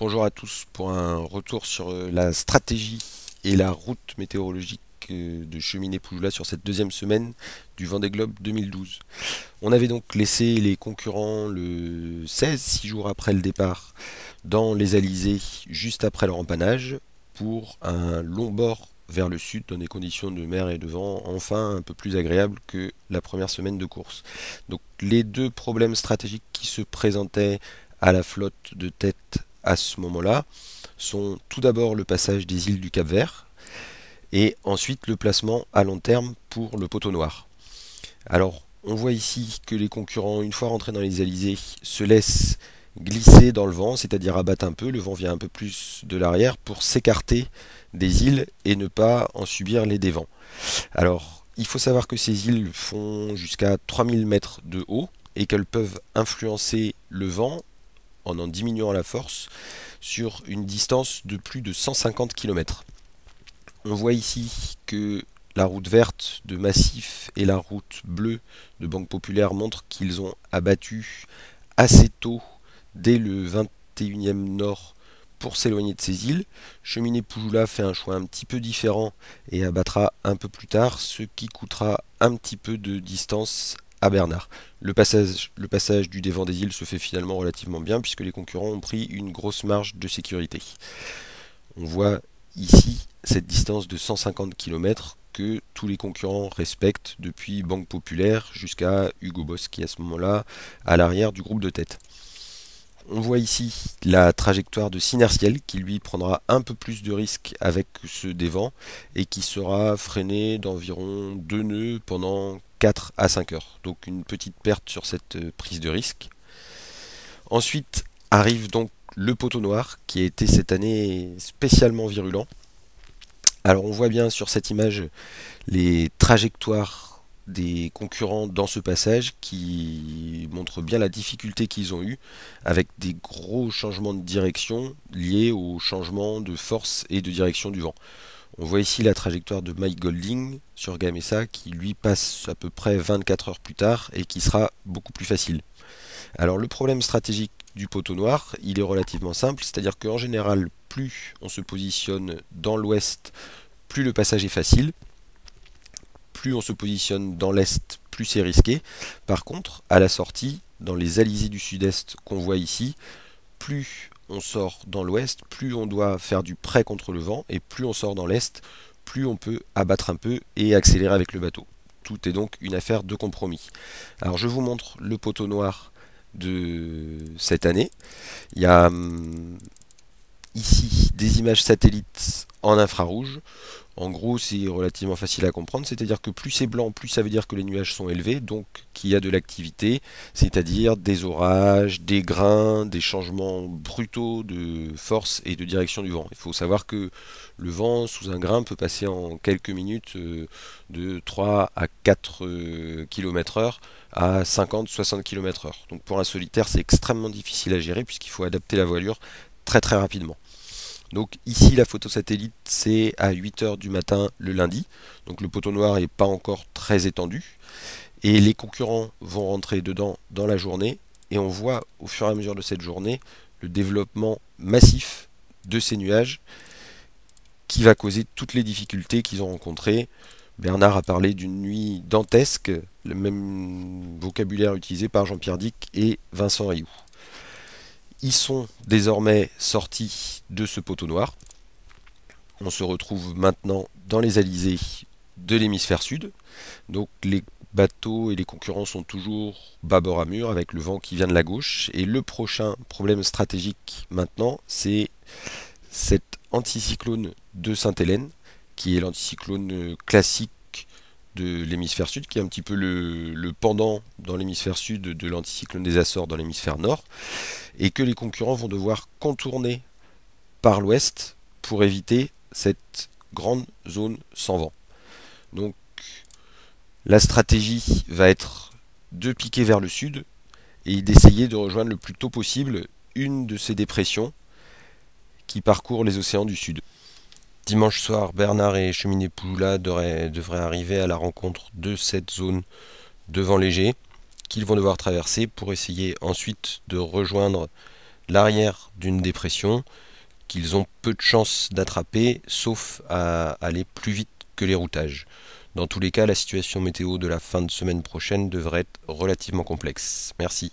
Bonjour à tous pour un retour sur la stratégie et la route météorologique de Cheminée-Poujoula sur cette deuxième semaine du Vendée Globe 2012. On avait donc laissé les concurrents le 16, 6 jours après le départ, dans les alizés juste après leur empannage pour un long bord vers le sud dans des conditions de mer et de vent enfin un peu plus agréables que la première semaine de course. Donc les deux problèmes stratégiques qui se présentaient à la flotte de tête à ce moment-là sont tout d'abord le passage des îles du Cap-Vert et ensuite le placement à long terme pour le poteau noir. Alors on voit ici que les concurrents, une fois rentrés dans les alizés, se laissent glisser dans le vent, c'est-à-dire abattre un peu, le vent vient un peu plus de l'arrière pour s'écarter des îles et ne pas en subir les dévents. Alors il faut savoir que ces îles font jusqu'à 3000 mètres de haut et qu'elles peuvent influencer le vent en diminuant la force sur une distance de plus de 150 km. On voit ici que la route verte de Massif et la route bleue de Banque Populaire montrent qu'ils ont abattu assez tôt, dès le 21e nord, pour s'éloigner de ces îles. Cheminée-Poujoula fait un choix un petit peu différent et abattra un peu plus tard, ce qui coûtera un petit peu de distance à Bernard. Le passage du dévent des îles se fait finalement relativement bien puisque les concurrents ont pris une grosse marge de sécurité. On voit ici cette distance de 150 km que tous les concurrents respectent depuis Banque Populaire jusqu'à Hugo Boss qui est à ce moment-là à l'arrière du groupe de tête. On voit ici la trajectoire de Sinertiel qui lui prendra un peu plus de risques avec ce dévent et qui sera freiné d'environ 2 nœuds pendant 4 à 5 heures. Donc une petite perte sur cette prise de risque. Ensuite arrive donc le poteau noir qui a été cette année spécialement virulent. Alors on voit bien sur cette image les trajectoires des concurrents dans ce passage qui montrent bien la difficulté qu'ils ont eu avec des gros changements de direction liés au changement de force et de direction du vent. On voit ici la trajectoire de Mike Golding sur Gamesa qui lui passe à peu près 24 heures plus tard et qui sera beaucoup plus facile. Alors le problème stratégique du poteau noir, il est relativement simple, c'est-à-dire qu'en général, plus on se positionne dans l'ouest, plus le passage est facile. Plus on se positionne dans l'est, plus c'est risqué. Par contre, à la sortie, dans les alizés du sud-est qu'on voit ici, plus on sort dans l'ouest, plus on doit faire du prêt contre le vent, et plus on sort dans l'est, plus on peut abattre un peu et accélérer avec le bateau. Tout est donc une affaire de compromis. Alors je vous montre le poteau noir de cette année. Il y a ici des images satellites en infrarouge. En gros, c'est relativement facile à comprendre, c'est-à-dire que plus c'est blanc, plus ça veut dire que les nuages sont élevés, donc qu'il y a de l'activité, c'est-à-dire des orages, des grains, des changements brutaux de force et de direction du vent. Il faut savoir que le vent sous un grain peut passer en quelques minutes de 3 à 4 km/h à 50-60 km/h. Donc pour un solitaire, c'est extrêmement difficile à gérer puisqu'il faut adapter la voilure très très rapidement. Donc ici la photo satellite c'est à 8 heures du matin le lundi, donc le poteau noir n'est pas encore très étendu, et les concurrents vont rentrer dedans dans la journée, et on voit au fur et à mesure de cette journée le développement massif de ces nuages qui va causer toutes les difficultés qu'ils ont rencontrées. Bernard a parlé d'une nuit dantesque, le même vocabulaire utilisé par Jean-Pierre Dick et Vincent Rioux. Ils sont désormais sortis de ce poteau noir. On se retrouve maintenant dans les alizés de l'hémisphère sud. Donc les bateaux et les concurrents sont toujours bâbord à mur avec le vent qui vient de la gauche. Et le prochain problème stratégique maintenant, c'est cet anticyclone de Sainte-Hélène, qui est l'anticyclone classique de l'hémisphère sud, qui est un petit peu le pendant dans l'hémisphère sud de l'anticyclone des Açores dans l'hémisphère nord, et que les concurrents vont devoir contourner par l'ouest pour éviter cette grande zone sans vent. Donc la stratégie va être de piquer vers le sud et d'essayer de rejoindre le plus tôt possible une de ces dépressions qui parcourent les océans du sud. Dimanche soir, Bernard et Cheminée-Poujoula devraient arriver à la rencontre de cette zone de vent léger qu'ils vont devoir traverser pour essayer ensuite de rejoindre l'arrière d'une dépression qu'ils ont peu de chances d'attraper, sauf à aller plus vite que les routages. Dans tous les cas, la situation météo de la fin de semaine prochaine devrait être relativement complexe. Merci.